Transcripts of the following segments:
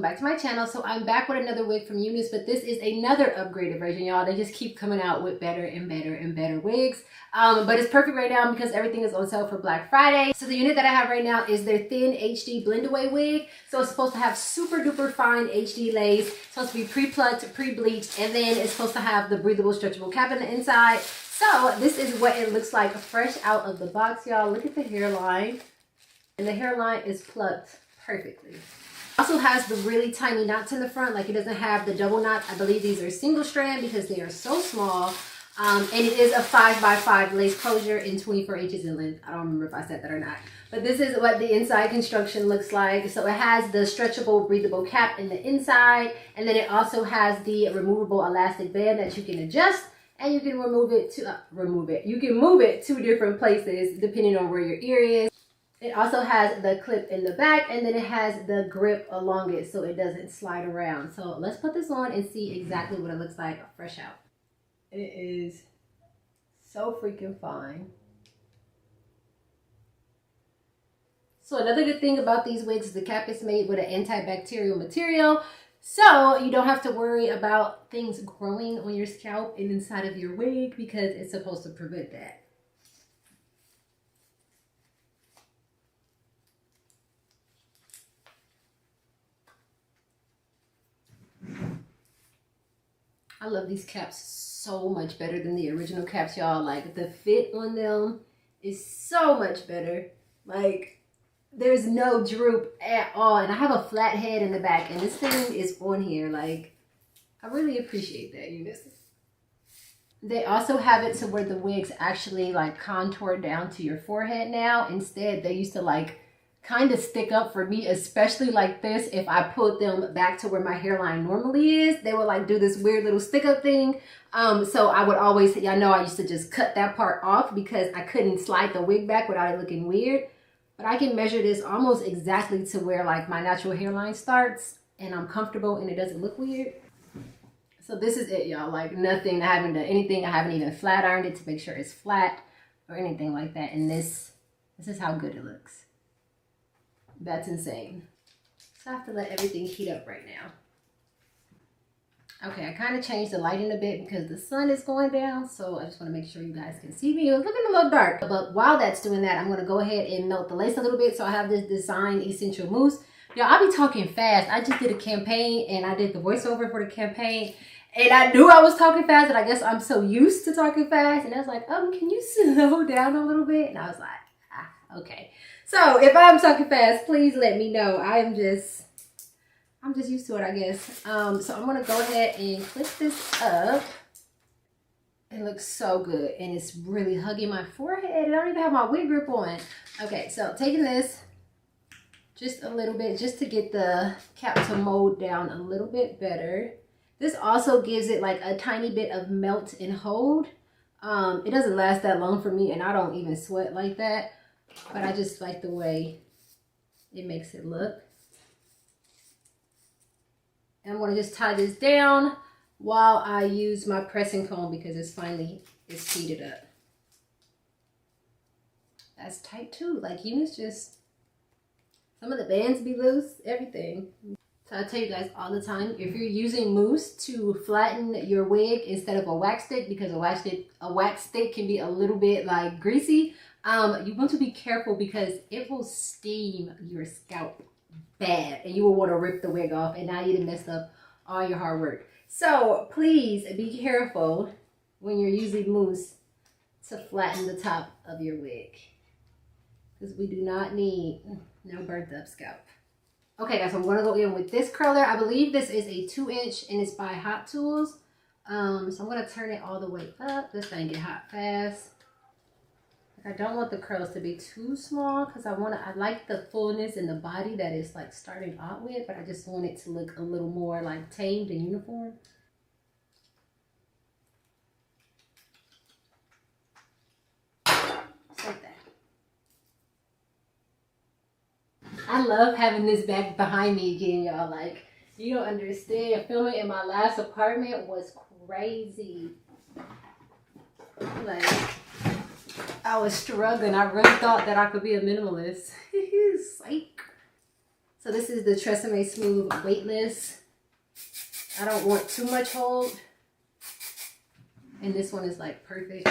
back to my channel. So I'm back with another wig from UNice, but this is another upgraded version, y'all. They just keep coming out with better and better and better wigs. But it's perfect right now because everything is on sale for Black Friday. So the unit that I have right now is their thin HD blendaway wig. So it's supposed to have super duper fine HD lace. It's supposed to be pre-plucked, pre-bleached, and then it's supposed to have the breathable stretchable cap on the inside. So this is what it looks like fresh out of the box, y'all. Look at the hairline. And the hairline is plucked perfectly. Also has the really tiny knots in the front, like it doesn't have the double knots. I believe these are single strand because they are so small. And it is a 5x5 lace closure in 24 inches in length. I don't remember if I said that or not. But this is what the inside construction looks like. So it has the stretchable, breathable cap in the inside. And then it also has the removable elastic band that you can adjust. And you can remove it to, You can move it to different places depending on where your ear is. It also has the clip in the back, and then it has the grip along it so it doesn't slide around. So let's put this on and see exactly what it looks like fresh out. It is so freaking fine. So another good thing about these wigs is the cap is made with an antibacterial material. So you don't have to worry about things growing on your scalp and inside of your wig because it's supposed to prevent that. I love these caps so much better than the original caps, y'all. Like, the fit on them is so much better. Like, there's no droop at all. And I have a flat head in the back, and this thing is on here. Like, I really appreciate that, UNice. They also have it to where the wigs actually, like, contour down to your forehead now. Instead, they used to, like, kind of stick up for me, especially like this. If I put them back to where my hairline normally is, they would like do this weird little stick up thing. So I would always, y'all know I used to just cut that part off because I couldn't slide the wig back without it looking weird. But I can measure this almost exactly to where like my natural hairline starts, and I'm comfortable and it doesn't look weird. So this is it, y'all. Like, nothing, I haven't done anything. I haven't even flat ironed it to make sure it's flat or anything like that. And this is how good it looks. That's insane. So I have to let everything heat up right now. Okay, I kind of changed the lighting a bit because the sun is going down. So I just want to make sure you guys can see me. It was looking a little dark. But while that's doing that, I'm going to go ahead and melt the lace a little bit. So I have this Design Essential Mousse. Y'all, I'll be talking fast. I just did a campaign and I did the voiceover for the campaign. And I knew I was talking fast, and I guess I'm so used to talking fast. And I was like, can you slow down a little bit? And I was like, okay. So if I'm talking fast, please let me know. I'm just used to it, I guess. So I'm gonna go ahead and clip this up. It looks so good, and it's really hugging my forehead. I don't even have my wig grip on. Okay, so taking this just a little bit, just to get the cap to mold down a little bit better. This also gives it like a tiny bit of melt and hold. It doesn't last that long for me, and I don't even sweat like that. But I just like the way it makes it look. And I'm going to just tie this down while I use my pressing comb because it's heated up. That's tight too. Like, UNice just, some of the bands be loose, everything. So I tell you guys all the time, if you're using mousse to flatten your wig instead of a wax stick, because a wax stick can be a little bit like greasy, you want to be careful because it will steam your scalp bad and you will want to rip the wig off, and now you done messed up all your hard work. So please be careful when you're using mousse to flatten the top of your wig, because we do not need no burnt up scalp. Okay guys, so I'm going to go in with this curler. I believe this is a 2-inch and it's by Hot Tools. So I'm going to turn it all the way up. This thing get hot fast. I don't want the curls to be too small because I like the fullness in the body that it's like starting out with, but I just want it to look a little more like tamed and uniform. Just like that. I love having this back behind me again, y'all. Like, you don't understand. Filming in my last apartment was crazy. Like, I was struggling. I really thought that I could be a minimalist. Psych. So this is the Tresemme Smooth Weightless. I don't want too much hold. And this one is like perfect.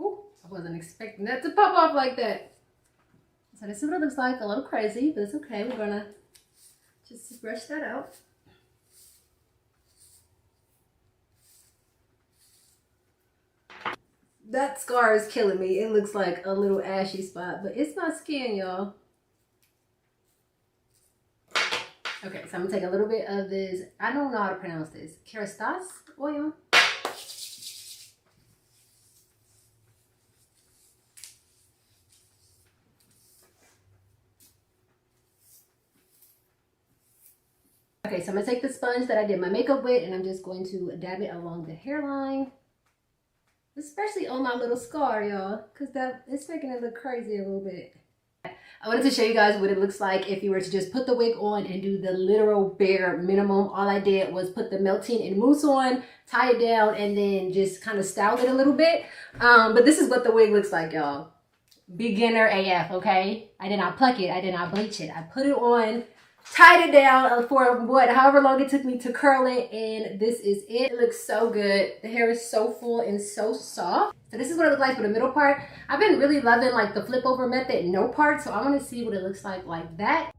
Ooh, I wasn't expecting that to pop off like that. So this is what it looks like. A little crazy, but it's okay. We're gonna just brush that out. That scar is killing me. It looks like a little ashy spot, but it's not skin, y'all. Okay, so I'm gonna take a little bit of this, I don't know how to pronounce this, Kerastase oil. Okay, so I'm gonna take the sponge that I did my makeup with and I'm just going to dab it along the hairline. Especially on my little scar, y'all, because that it's making it look crazy a little bit. I wanted to show you guys what it looks like if you were to just put the wig on and do the literal bare minimum. All I did was put the melting and mousse on, tie it down, and then just kind of style it a little bit. But this is what the wig looks like, y'all. Beginner AF, okay? I did not pluck it. I did not bleach it. I put it on, tied it down for however long it took me to curl it, and this is it. It looks so good. The hair is so full and so soft. So this is what it looks like for the middle part. I've been really loving like the flip over method, no part, so I want to see what it looks like that.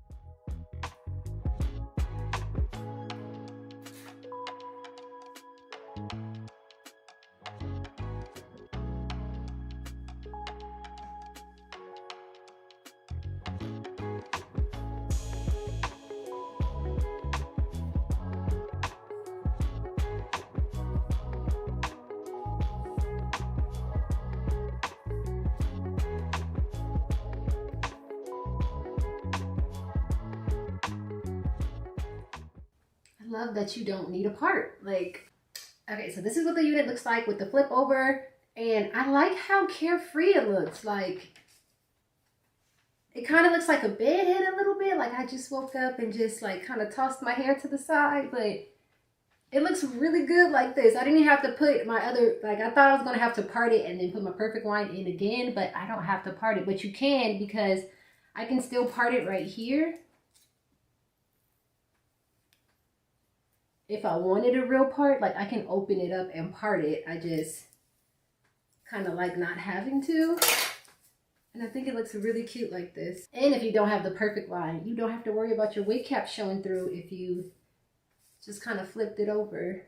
Love that you don't need a part. Like, okay, so this is what the unit looks like with the flip over, and I like how carefree it looks. Like, it kind of looks like a bed head a little bit, like I just woke up and just like kind of tossed my hair to the side, but it looks really good like this. I didn't even have to put my other, like I thought I was gonna have to part it and then put my perfect line in again, but I don't have to part it. But you can, because I can still part it right here if I wanted a real part. Like, I can open it up and part it. I just kind of like not having to. And I think it looks really cute like this. And if you don't have the perfect line, you don't have to worry about your wig cap showing through if you just kind of flipped it over.